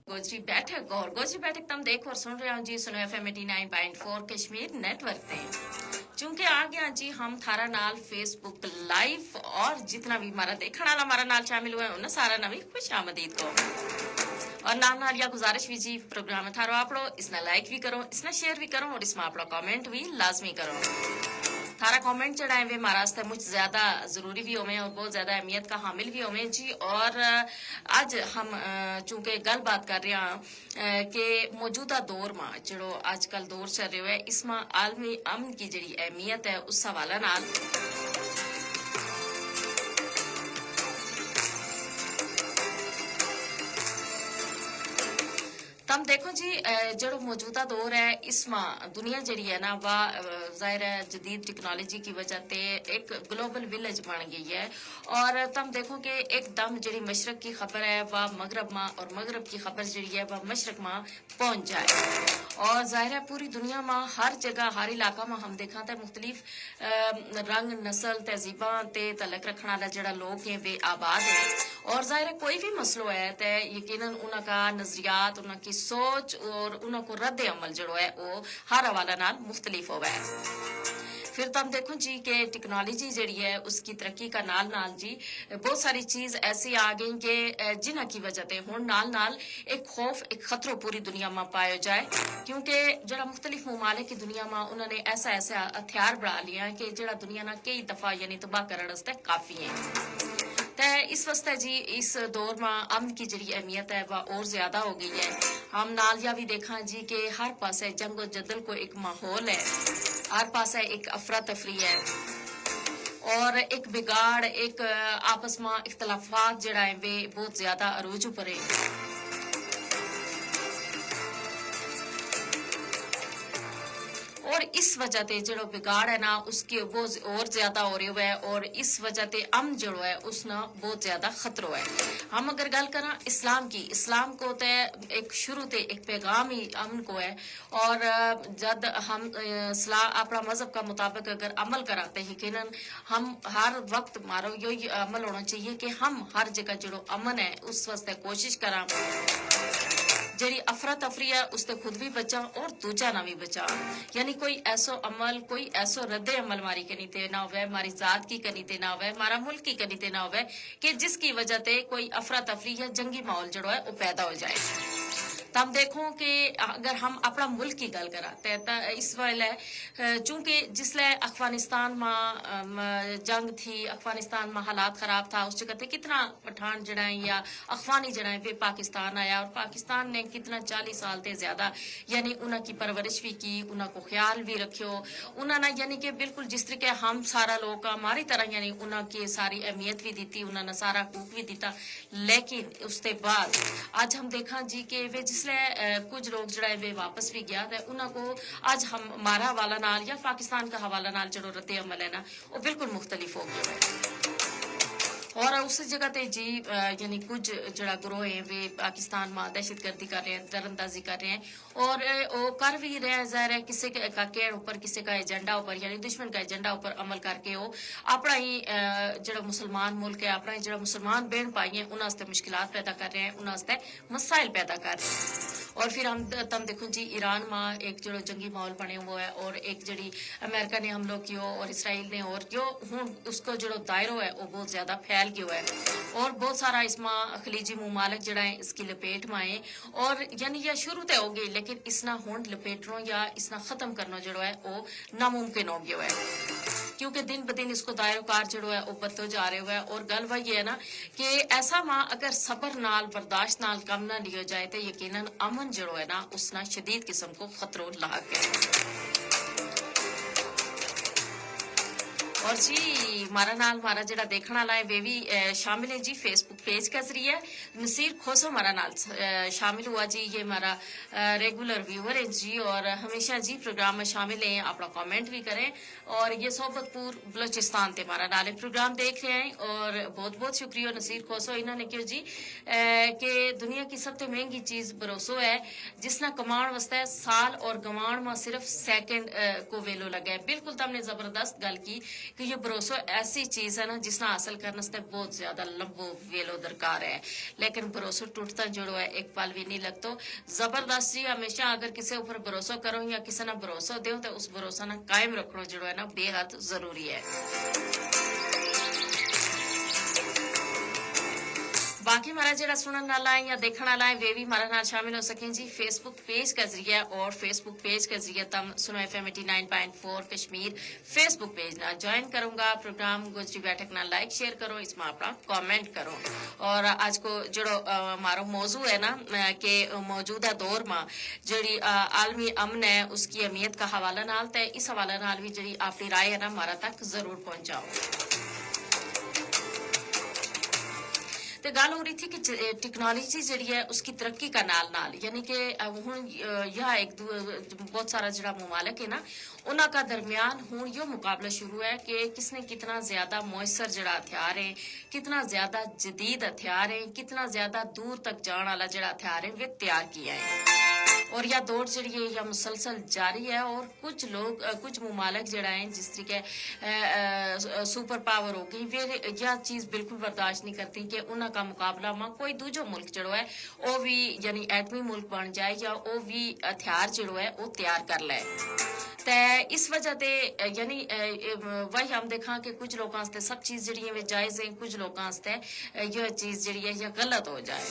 गोजरी बैठक और गोजरी बैठक तुम देखो और सुन रहे हो जी सुनो FM 89.4 कश्मीर नेटवर्क पे। चूंकि आ गया जी हम थारा नाल फेसबुक लाइव और जितना भी हमारा देखने वाला हमारा नाल शामिल हुआ है उन्हें सारा नवी खुश आमदीद को और नाल या गुजारिश भी जी प्रोग्राम में थारो आपड़ो इसने लाइक भी करो इसने शेयर भी करो और इसमें आपड़ा कमेंट भी लाजमी करो। थारा कमेंट चढ़ाए हुए हमारा रास्ते मुझ ज्यादा जरूरी भी होवे और बहुत ज्यादा अहमियत का हामिल भी होवे जी। और आज हम चूंकि गल बात कर रहे हैं कि मौजूदा दौर में जो आजकल दौर चल रहा है इसमें आलमी अमन की जी अहमियत है उस हवाले नाल तम देखो जी जो मौजूदा दौर है इसमें दुनिया जड़ी है ना वह जाहिर है जदीद टेक्नोलॉजी की वजह से एक ग्लोबल विलेज बन गई है। और तम देखो कि एकदम जड़ी मशरक की खबर है वह मगरब में और मगरब की खबर जड़ी है वह मशरक में पहुंच जाए। और जाहिर है पूरी दुनिया में हर जगह हर इलाका में हम देखा तो मुख्तलिफ रंग नस्ल तहजीबा ते तलक रखने वाला जड़ा लोग हैं वे आबाद है। और जाहिर है कोई भी मसलो है तो यकीनन उनका नजरियात उनकी सोच और उनको रद्द अमल जो है वो हर हवाला नाल मुख्तलिफ होगा है। फिर तुम देखो जी कि टेक्नोलॉजी जड़ी है उसकी तरक्की का नाल नाल जी बहुत सारी चीज ऐसी आ गई कि जिन्ह की वजह से हुण नाल नाल एक खौफ एक खतरो पूरी दुनिया में पाया जाए क्योंकि जरा मुख्तलिफ ममालिक की दुनिया में उन्होंने ऐसा ऐसा हथियार बना लिया कि जरा दुनिया ना कई दफा यानी तबाह करने काफी है। इस वास्ते जी इस दौर में अमन की जड़ी अहमियत है वह और ज्यादा हो गई है। हम नालिया भी देखा जी कि हर पासे जंगो जदल को एक माहौल है हर पासे एक अफरा तफरी है और एक बिगाड़ एक आपस में इख्तलाफात जड़ा है वे बहुत ज्यादा अरूज पर है। और इस वजह से जो बिगाड़ है ना उसके वो और ज्यादा हो रही है और इस वजह से अमन जो है उसना बहुत ज्यादा खतरो है। हम अगर गल करा इस्लाम की इस्लाम को तो एक शुरू से एक पैगाम ही अमन को है और जब हम अपना मजहब का मुताबिक अगर अमल कराते यकीनन हम हर वक्त मारो यही अमल होना चाहिए कि हम हर जगह जो अमन है उस वास्ते कोशिश करा जड़ी अफरा तफरी है उससे खुद भी बचा और दूजा ना भी बचा यानी कोई ऐसो अमल कोई ऐसो रद्द अमल मारी कनी ते ना होवे हमारी जात की कनी ते ना होवे हमारा मुल्क की कनी ते ना होवे कि जिसकी वजह से कोई अफरा तफरी या जंगी माहौल जो है वो पैदा हो जाए। तब देखो कि अगर हम अपना मुल्क की गल करा इस वेले चूंकि जिसले अफगानिस्तान में जंग थी अफगानिस्तान में हालात खराब था उस जगह कितना पठान जड़ा है या अफगानी जड़ा है वे पाकिस्तान आया और पाकिस्तान ने कितना 40 साल से ज्यादा यानी उनकी परवरिश भी की उनको ख्याल भी रखियो उन्होंने यानी कि बिल्कुल जिस तरीके हम सारा लोग हमारी तरह यानी उनकी सारी अहमियत भी दी उन्होंने सारा हकूक भी दिता। लेकिन उसके बाद आज हम देखा जी कि वे जिसले कुछ लोग जड़ा वे वापस भी गया उनको आज हम हमारा हवाला नाल या पाकिस्तान का हवाला नाल जो रद्द अमल है ना वो बिल्कुल मुख्तलिफ हो गया है। और उस जगह ते जी यानी कुछ जड़ा ग्रोह है वे पाकिस्तान में दहशत गर्दी कर रहे हैं दरअंदाजी कर रहे हैं और वो कर भी रहे हैं ज़ाहिर है किसी का केड़ ऊपर किसी का एजेंडा ऊपर यानी दुश्मन का एजेंडा ऊपर अमल करके वो अपना ही जड़ा मुसलमान मुल्क है अपना ही जड़ा मुसलमान बहन भाई हैं उन्होंने मुश्किलात पैदा कर रहे हैं उन्होंने मसाइल पैदा कर रहे हैं। और फिर हम तम देखो जी ईरान में एक जो जंगी माहौल बने हुआ है और एक जड़ी अमेरिका ने हमलों कियो और इसराइल ने और जो हूँ उसको जो दायरो है वो बहुत ज्यादा फैल गया है और बहुत सारा इसमें खलीजी मुमालिक जड़ा है इसकी लपेट में आए और यानी यह शुरू तो हो गई लेकिन इसना होंड लपेटना या इसना खत्म करना जो है वो नामुमकिन हो गया है क्योंकि दिन ब दिन इसको दायरोकार जो है वो बढ़ते जा रहे हुए और गल वही है ना कि ऐसा माँ अगर सबर नाल बर्दाश्त नाल कम ना लिया जाए तो यकीनन अमन जो है ना उसना शदीद किस्म को खतरो लाग है। और जी हमारा नाल हमारा जरा देखने वाला है वे भी शामिल है जी फेसबुक पेज का जरिए नसीर खोसो हमारा नाल शामिल हुआ जी ये हमारा रेगुलर व्यूअर है जी और हमेशा जी प्रोग्राम में शामिल हैं अपना कमेंट भी करें और ये सोबतपुर बलोचिस्तान से हमारा नाल प्रोग्राम देख रहे हैं और बहुत बहुत शुक्रिया नसीर खोसो इन्होंने क्यों जी कि दुनिया की सबसे महंगी चीज भरोसो है जिसना कमाण वास्ते साल और गवाण में सिर्फ सेकंड को वेलो लगा है। बिल्कुल तुमने जबरदस्त गल की کہ یہ بھروسہ ایسی چیز ہے نا جس نہ حاصل کرنے سے بہت زیادہ لمبو ویلو درکار ہے، لیکن بھروسہ ٹوٹتا جڑو ہے ایک پل بھی نہیں لگتا. زبردست جی ہمیشہ اگر کسی اوپر بھروسہ کرو یا کسی نہ بھروسہ دیو تو اس بھروسہ نہ قائم رکھنا جڑو ہے نا بے حد ضروری ہے. باقی ہمارا جڑا سنن والا ہے یا دیکھنے والا ہے وہ بھی ہمارے نال شامل ہو سکیں جی فیس بک پیج کے ذریعے، اور فیس بک پیج کے ذریعے تم سنو ایف ایم 89.4 کشمیر فیس بک پیج نہ جوائن کروں گا. پروگرام گوجری بیٹھک نہ لائک شیئر کرو، اس میں اپنا کامنٹ کرو. اور آج کو جڑو ہمارا موضوع ہے نا کہ موجودہ دور میں جڑی عالمی امن ہے اس کی اہمیت کا حوالہ نال تے اس حوالے نال بھی جڑی اپنی رائے ہے نا ہمارا تک ضرور پہنچاؤ. تو گل ہو رہی تھی کہ ٹیکنالوجی جڑی ہے اس کی ترقی کا نال یعنی کہ ہوں یہ ایک بہت سارا جڑا ممالک ہے نا انہاں کا درمیان ہوں یہ مقابلہ شروع ہے کہ کس نے کتنا زیادہ مؤثر جڑا ہتھیار ہے، کتنا زیادہ جدید ہتھیار ہے، کتنا زیادہ دور تک جان والا جڑا ہتھیار ہے وہ تیار کیا ہے. اور یہ دوڑ جڑی ہے یہ مسلسل جاری ہے، اور کچھ لوگ کچھ ممالک جڑا ہیں جس طریقے سپر پاور ہو گئی وہ یہ چیز بالکل برداشت نہیں کرتی کہ انہاں کا مقابلہ میں کوئی دوجو ملک جڑو ہے وہ بھی یعنی ایٹمی ملک بن جائے یا وہ بھی ہتھیار جڑو ہے وہ تیار کر لے. تے اس وجہ تے یعنی وہی ہم دیکھا کہ کچھ لوگوں سے سب چیز جڑی ہے وہ جائز ہیں، کچھ لوگوں سے یہ چیز جڑی ہے یہ غلط ہو جائے.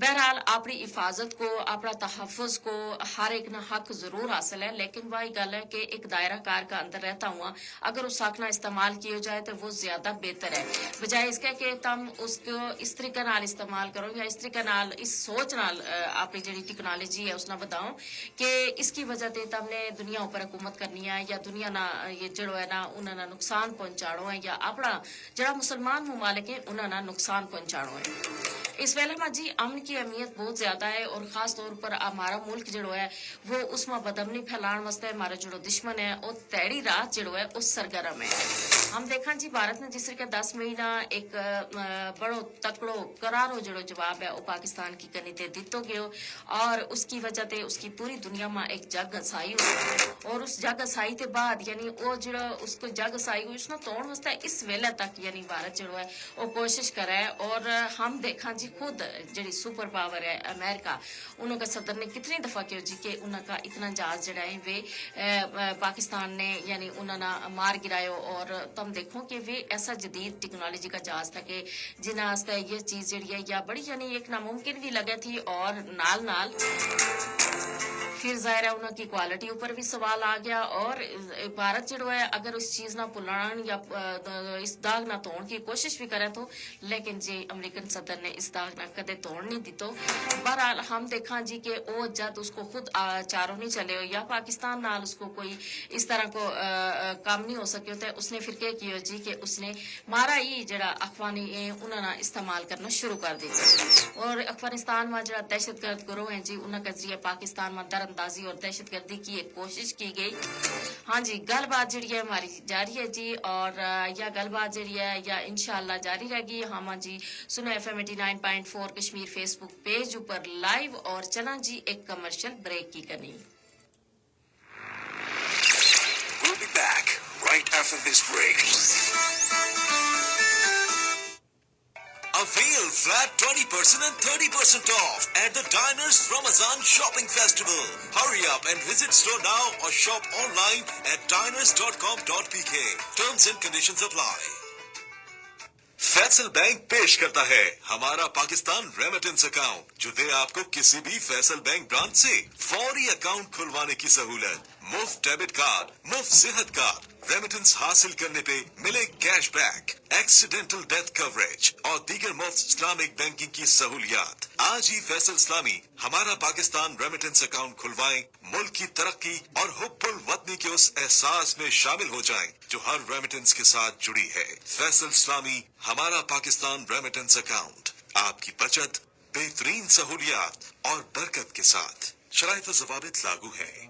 بہرحال اپنی حفاظت کو، اپنا تحفظ کو ہر ایک نہ حق ضرور حاصل ہے، لیکن وہی گل ہے کہ ایک دائرہ کار کا اندر رہتا ہوا اگر اس حق نہ استعمال کیا جائے تو وہ زیادہ بہتر ہے، بجائے اس کے کہ تم اس کو اس طریقے نال استعمال کرو یا اس طریقے نال اس سوچ نال اپنی جڑی ٹیکنالوجی ہے اس نہ بتاؤ کہ اس کی وجہ سے تم نے دنیا اوپر حکومت کرنی ہے یا دنیا نہ یہ جڑو ہے نا انہوں نے نقصان پہنچاڑو ہے یا اپنا جڑا مسلمان ممالک ہے انہوں نے نقصان پہنچاڑو ہے. اس ویلے میں جی امن کی اہمیت بہت زیادہ ہے، اور خاص طور پر ہمارا ملک جڑو ہے وہ اس میں بدمنی پھیلان واسطے ہمارا جڑو دشمن ہے وہ تیڑی رات جڑو ہے اس سرگرم ہے. ہم دیکھا جی بھارت نے جس طرح 10 مہینہ ایک بڑو تکڑو کرارو جڑو جواب ہے وہ پاکستان کی کنی تے دیتو گئے، اور اس کی وجہ تے اس کی پوری دنیا میں ایک جگ ہسائی ہوئی، اور اس جگ ہسائی تے بعد یعنی وہ جڑا اس کو جگ ہسائی ہوئی اس نے توڑ واسطے اس ویلے تک یعنی بھارت جڑو ہے وہ کوشش کرا ہے. اور ہم دیکھا جی خود جڑی سپر پاور ہے امریکہ انہوں کا صدر نے کتنی دفعہ کہو جی کہ انہوں کا اتنا جہاز جڑا ہے وہ پاکستان نے یعنی انہوں نے مار گرایا، اور تم دیکھو کہ وہ ایسا جدید ٹیکنالوجی کا جہاز تھا کہ جنہاں واسطے یہ چیز جڑی ہے یا بڑی یعنی ایک ناممکن بھی لگے تھی، اور نال نال پھر ظاہر ہے انہوں کی کوالٹی اوپر بھی سوال آ گیا. اور بھارت جڑو ہے اگر اس چیز نہ پلان یا اس داغ نہ توڑ کی کوشش بھی کرے تو، لیکن جی امریکن صدر نے اس داغ نہ کدے توڑ نہیں دی. تو بہرحال ہم دیکھا جی کہ وہ جد اس کو خود چاروں نہیں چلے ہو یا پاکستان نال اس کو کوئی اس طرح کو کام نہیں ہو سکے ہوتا، اس نے پھر کیا کیا جی کہ اس نے مارا ہی جڑا افغانی انہوں نے استعمال کرنا شروع کر دی. اور افغانستان میں جڑا دہشت گرد گروہ ہیں جی انہوں کے ذریعے پاکستان میں در اندازی اور دہشت گردی کی ایک کوشش کی گئی. ہاں جی گل بات جڑی ہے ہماری جاری ہے جی، اور یا گل بات جڑی ہے یا انشاءاللہ جاری رہے گی. ہاں جی سنو ایف ایم 89.4 کشمیر فیس بک پیج اوپر لائیو، اور چلا جی ایک کمرشل بریک کی کرنی. We'll be back right after this break. Avail flat 20% and 30% off at the Diners Ramazan Shopping Festival. Hurry up and visit store now or shop online at diners.com.pk. Terms and conditions apply. Faisal bank پیش کرتا ہے ہمارا Pakistan remittance account, جو دے آپ کو کسی بھی Faisal bank branch سے فوری اکاؤنٹ کھلوانے کی سہولت، مفت ڈیبٹ کارڈ، مفت صحت کارڈ، ریمیٹنس حاصل کرنے پہ ملے cash back, accidental death coverage اور دیگر مفت اسلامک بینکنگ کی سہولیات. آج ہی فیصل اسلامی ہمارا پاکستان ریمیٹنس اکاؤنٹ کھلوائیں، ملک کی ترقی اور حب الوطنی کے اس احساس میں شامل ہو جائیں جو ہر ریمیٹنس کے ساتھ جڑی ہے. فیصل اسلامی ہمارا پاکستان ریمیٹنس اکاؤنٹ، آپ کی بچت، بہترین سہولیات اور برکت کے ساتھ. شرائط و ضوابط لاگو ہیں.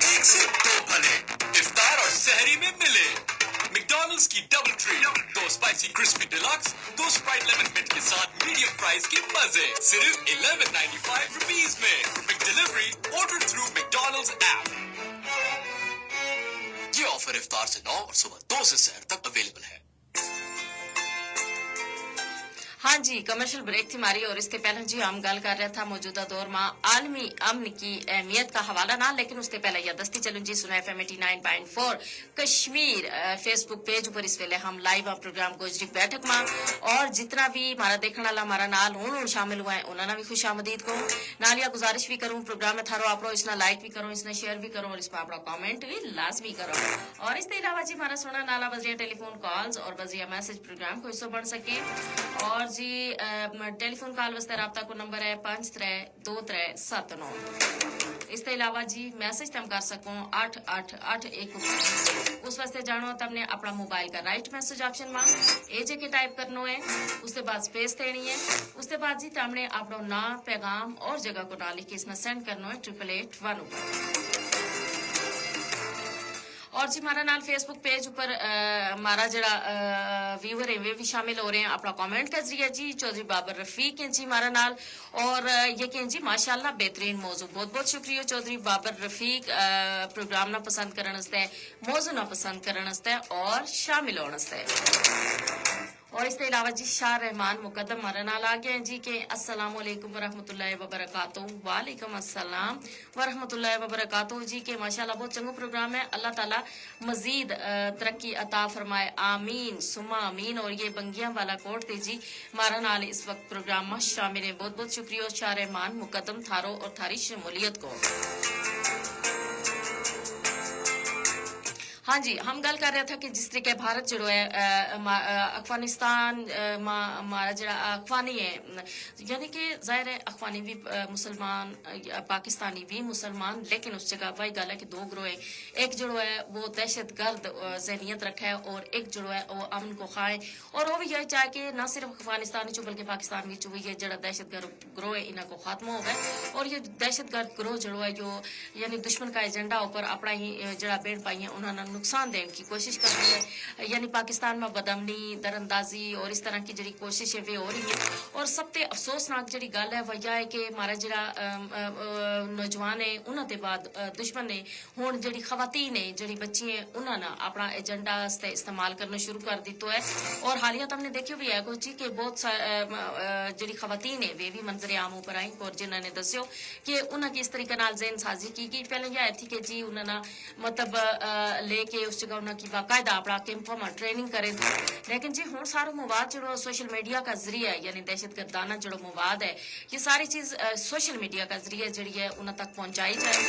ایک سے دو بھلے افطار اور سحری میں ملے میکڈونلڈز کی double treat, 2 spicy crispy deluxe, 2 Sprite lemon mint کے ساتھ میڈیم فرائز کے مزے صرف 11.95 روپیز میں. McDelivery order through McDonald's app. جی ये ऑफर इफ्तार से 9 और सुबह 2 से सहर तक अवेलेबल है। हाँ जी, कमर्शियल ब्रेक थी हमारी और इससे पहले जी हम गल कर रहा था मौजूदा दौर में आलमी अमन की अहमियत का हवाला ना, लेकिन उससे पहले यह दस्ती चलूं जी सुना FM 89.4 कश्मीर फेसबुक पेज पर इस वेले हम लाइव प्रोग्राम गोजरी बैठक में और जितना भी हमारा देखने वाला हमारा नाल हूं शामिल हुआ है उन्होंने भी खुश आमदीद को नालिया गुजारिश भी करूं प्रोग्राम में थारो आप इसना लाइक भी करो, इसने शेयर भी करो और इस पर अपना कमेंट भी लाजमी करो। और इसके अलावा जी हमारा सुना नाला बजरिया टेलीफोन कॉल्स और बजरिया मैसेज प्रोग्राम को हिस्सा बन सके। और जी टेलीफोन कॉल वास्ते राबता को नंबर है 532379। इसके अलावा जी मैसेज तम कर सको 8881 उस वास्ते जानो तमने अपना मोबाइल का राइट मैसेज ऑप्शन में ए जे के टाइप करनो है, उसके बाद स्पेस देनी है, उसके बाद जी तमने अपना नाम पैगाम और जगह को डाल के इसमें सेंड करनो है 8881। और जी हमारा नाल फेसबुक पेज ऊपर हमारा जरा व्यूअर है वे भी शामिल हो रहे हैं अपना कमेंट के जरिए जी। चौधरी बाबर रफीक हैं जी हमारा नाल और ये कहें जी माशाल्लाह बेहतरीन मौजू, बहुत बहुत शुक्रिया चौधरी बाबर रफीक प्रोग्राम ना पसंद करने मौजू ना पसंद करने और शामिल होने। और इसके अलावा जी शाह रहमान मुकद्दम हमारे नाल आ गए हैं जी के अस्सलाम वालेकुम वरहमतुल्लाहि वबरकातुहू। वालेकुम अस्सलाम वरहमतुल्लाहि वबरकातुहू जी के माशाल्लाह बहुत चंगा प्रोग्राम है, अल्लाह ताला मजीद तरक्की अता फरमाए, आमीन सुमा आमीन। और ये बंगिया वाला कोट थे जी हमारा नाल इस वक्त प्रोग्राम में शामिल है, बहुत बहुत शुक्रिया शाह रहमान मुकद्दम थारो और थारी शमूलियत को। हाँ जी, हम गल कर रहे था कि जिस तरीके भारत जो है अफगानिस्तान हमारा जरा अफगानी है, यानी कि जाहिर है अफगानी भी मुसलमान पाकिस्तानी भी मुसलमान, लेकिन उस जगह वही गल है कि दो ग्रोह है, एक जो है वो दहशत गर्द जहनीत रखा है और एक जो है वो अमन को खाए। और वो भी यही चाहे कि न सिर्फ अफगानिस्तान बल्कि पाकिस्तान भी भी ये जरा दहशत गर्द ग्रोह है इन्हों को खात्मा हो गए। और ये दहशत गर्द ग्रोह जो है जो यानी दुश्मन का एजेंडा ऊपर अपना ही जरा बेड़ पाई है उन्होंने नुकसान देने की कोशिश कर रही है, यानी पाकिस्तान में बदमनी दरअंदाजी और इस तरह की जड़ी कोशिश है वे हो रही है। और सबसे अफसोसनाक जड़ी गल है वह है कि हमारा जरा नौजवान है उन्होंने बाद दुश्मन ने हुण जड़ी खवातीन है जड़ी बच्ची है उन्होंने अपना एजेंडा इस्तेमाल करना शुरू कर दिता है। और हालिया तुमने देखियो भी है जी कि बहुत जड़ी खवातीन है वे भी मंजर आम ऊपर आई और जिन्होंने दस्यो कि उन्हें किस तरीके नाल ज़हन साजी की पहले यह थी कि जी उन्होंने मतलब लेके उस जगह उन्होंने बाकायदा अपना कैंप में ट्रेनिंग करे थे, लेकिन जी हूँ सारा मवाद जो सोशल मीडिया का जरिया है यानी दहशत गर्दाना जो मवाद है ये सारी चीज सोशल मीडिया का जरिया जी है उन्हें तक पहुंचाई जाए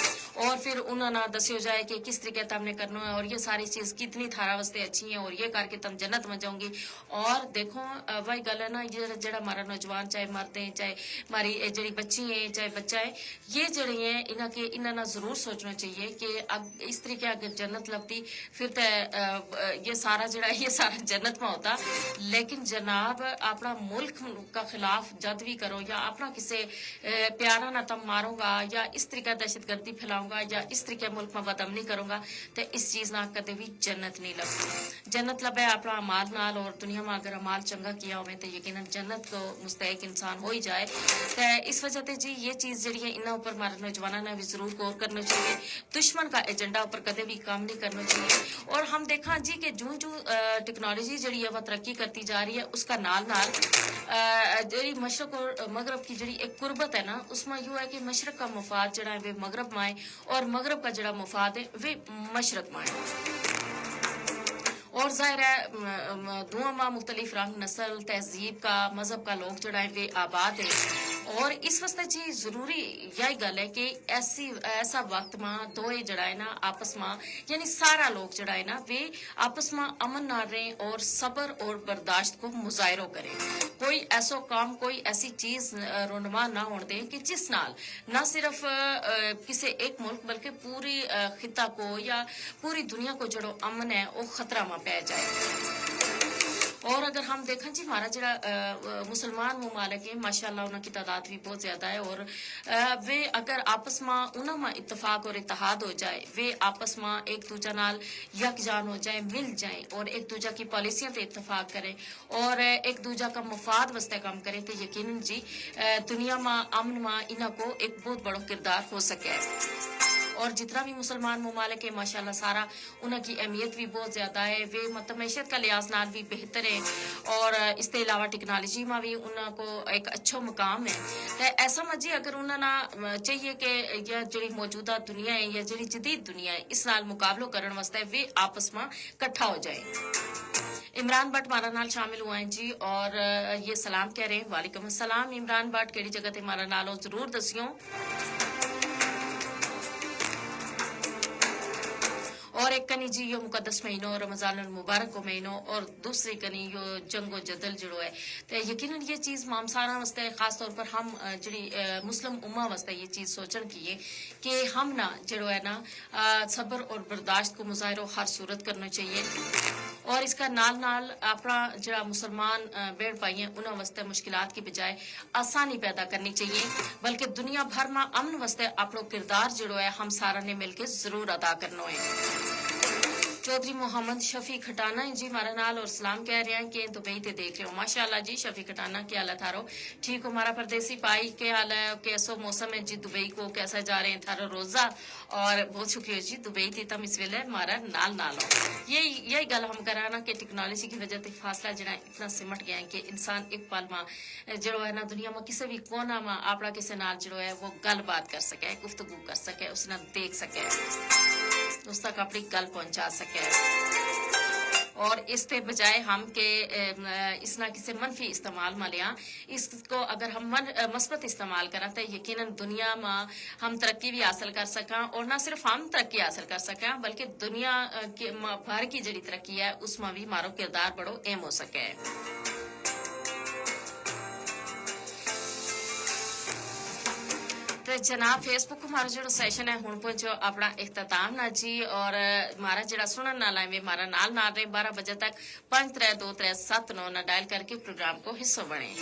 और फिर उन्होंने दस्यो जाए कि किस तरीके तुमने करना है और ये सारी चीज कितनी थारा वास्ते अच्छी है और ये करके तुम जन्नत में जाओगी। और देखो वही गल है ना, ये जरा हमारा नौजवान चाहे मर्द है चाहे हमारी जड़ी बच्ची है चाहे बच्चा है, ये जड़ी है इन्हें जरूर सोचना चाहिए कि इस तरीके अगर जन्नत लगती फिर तो ये सारा जड़ा ये सारा जन्नत में होता। लेकिन जनाब अपना मुल्क का खिलाफ जद भी करो या अपना किसी प्यारा ना तम मारूंगा या इस तरीके दहशत गर्दी फैलाऊंगा या इस तरीके मुल्क में बदमनी करूंगा तो इस चीज ना कदे भी जन्नत नहीं लगती। जन्नत लबे अपना अमाल नाल और दुनिया में अगर अमाल चंगा किया हो तो यकीनन जन्नत को मुस्तहिक इंसान हो ही जाए। तो इस वजह से जी ये चीज जी है इन्होंने ऊपर हमारे नौजवानों ने भी जरूर गौर करना चाहिए, दुश्मन का एजेंडा ऊपर कदे भी काम नहीं करना चाहिए। और हम देखा जी कि जो जो टेक्नोलॉजी जी है वह तरक्की करती जा रही है उसका नाल नाल जी मशरक और मगरब की जी एक कुर्बत है ना उसमें यूँ है कि मशरक का मुफाद जरा है वे मगरब में आए और मगरब का जरा मुफाद है वे मशरक में आए। और जाहिर है दुआ माँ मुख्तलिफ रंग नस्ल तहजीब का मजहब का लोग जड़ा है वे आबाद है। और इस वास्ते जी जरूरी यही गल है कि ऐसा वक्त में दोए जड़ा है ना आपस में यानी सारा लोग जड़ा है ना वे आपस में अमन ना रहे और सब्र और बर्दाश्त को मुजाहिरो करें। कोई ऐसा काम कोई ऐसी चीज रोनमा ना होने दें कि जिस नाल ना सिर्फ किसी एक मुल्क बल्कि पूरी खिता को या पूरी दुनिया को जड़ो अमन है वो खतरा में पै जाए। और अगर हम देखें जी हमारा जरा मुसलमान ममालिक है माशाल्लाह उनकी तादाद भी बहुत ज्यादा है और वे अगर आपस में उनमें इत्तफाक और इत्तेहाद हो जाए वे आपस में एक दूजा नाल यकजान हो जाए मिल जाए और एक दूजा की पॉलिसियां पे इत्तफाक करें और एक दूजा का मुफाद वास्ते काम करें तो यकीनन जी दुनिया में अमन में इन्हों को एक बहुत बड़ा किरदार हो सके। اور جتنا بھی مسلمان ممالک ہے ماشاءاللہ سارا انہوں کی اہمیت بھی بہت زیادہ ہے، وہ مطلب معیشت کا لحاظ نال بھی بہتر ہے اور اس کے علاوہ ٹیکنالوجی میں بھی انہوں کو ایک اچھا مقام ہے۔ تو ایسا مجھے اگر انہوں نے چاہیے کہ یہ جڑی موجودہ دنیا ہے یا جڑی جدید دنیا ہے اس نال مقابلہ کرنے واسطے وہ آپس میں کٹھا ہو جائے۔ عمران بٹ مارا نال شامل ہوئے ہیں جی اور یہ سلام کہہ رہے ہیں۔ وعلیکم السلام عمران بٹ، کیڑی جگہ تے مارا نالو ضرور دسیوں۔ اور ایک کنی جی یہ مقدس مہینوں رمضان المبارک کو مہینوں اور دوسری کنی یہ جنگ و جدل جڑو ہے تو یقیناً یہ چیز مامسارا واسطے خاص طور پر ہم جڑی مسلم امہ واسطے یہ چیز سوچن کی ہے کہ ہم نہ جڑو ہے نا صبر اور برداشت کو مظاہرہ ہر صورت کرنا چاہیے اور اس کا نال نال اپنا جڑا مسلمان بیڑ پائی ہیں انہوں واسطے مشکلات کی بجائے آسانی پیدا کرنی چاہیے، بلکہ دنیا بھر میں امن واسطے اپنا کردار جڑو ہے ہم سارا نے مل کے ضرور ادا کرنا ہے۔ چودھری محمد شفیع کھٹانا جی ہمارا نال اور سلام کہہ رہے ہیں کہ دبئی تے دیکھ رہے ہو ماشاءاللہ جی شفیع کھٹانا کیا حال ہے تھارو ٹھیک ہو؟ ہمارا پردیسی پائی کیا حال ہے، کیسو موسم ہے جی دبئی کو کیسا جا رہے ہیں تھارو روزہ؟ اور بہت شکریہ جی دبئی تے تم اس ویلے ہمارا نال ہو۔ یہی گل ہم کرانا کہ ٹیکنالوجی کی وجہ سے فاصلہ جڑا اتنا سمٹ گیا ہے کہ انسان ایک پل میں جڑو ہے نا دنیا میں کسی بھی کونا میں اپنا کسی نال جڑو ہے وہ گل بات کر سکے، گفتگو کر سکے، اس نے دیکھ سکے، اس تک اپنی گل پہنچا سکے اور اس کے بجائے ہم کہ اس نہ کسی منفی استعمال میں لیا اس کو اگر ہم مثبت استعمال کریں تو یقیناً دنیا میں ہم ترقی بھی حاصل کر سکیں اور نہ صرف ہم ترقی حاصل کر سکیں بلکہ دنیا کے بھر کی جڑی ترقی ہے اس میں بھی ہمارا کردار بڑو اہم ہو سکے۔ تو جناب فیس بک ہمارا جو سیشن ہے ہوں پہنچو اپنا اختتام نہ جی اور ہمارا جڑا سنن نال ہے ہمارا نال رہے 12 بجے تک 532379 نہ ڈائل کر کے پروگرام کو حصہ بنے۔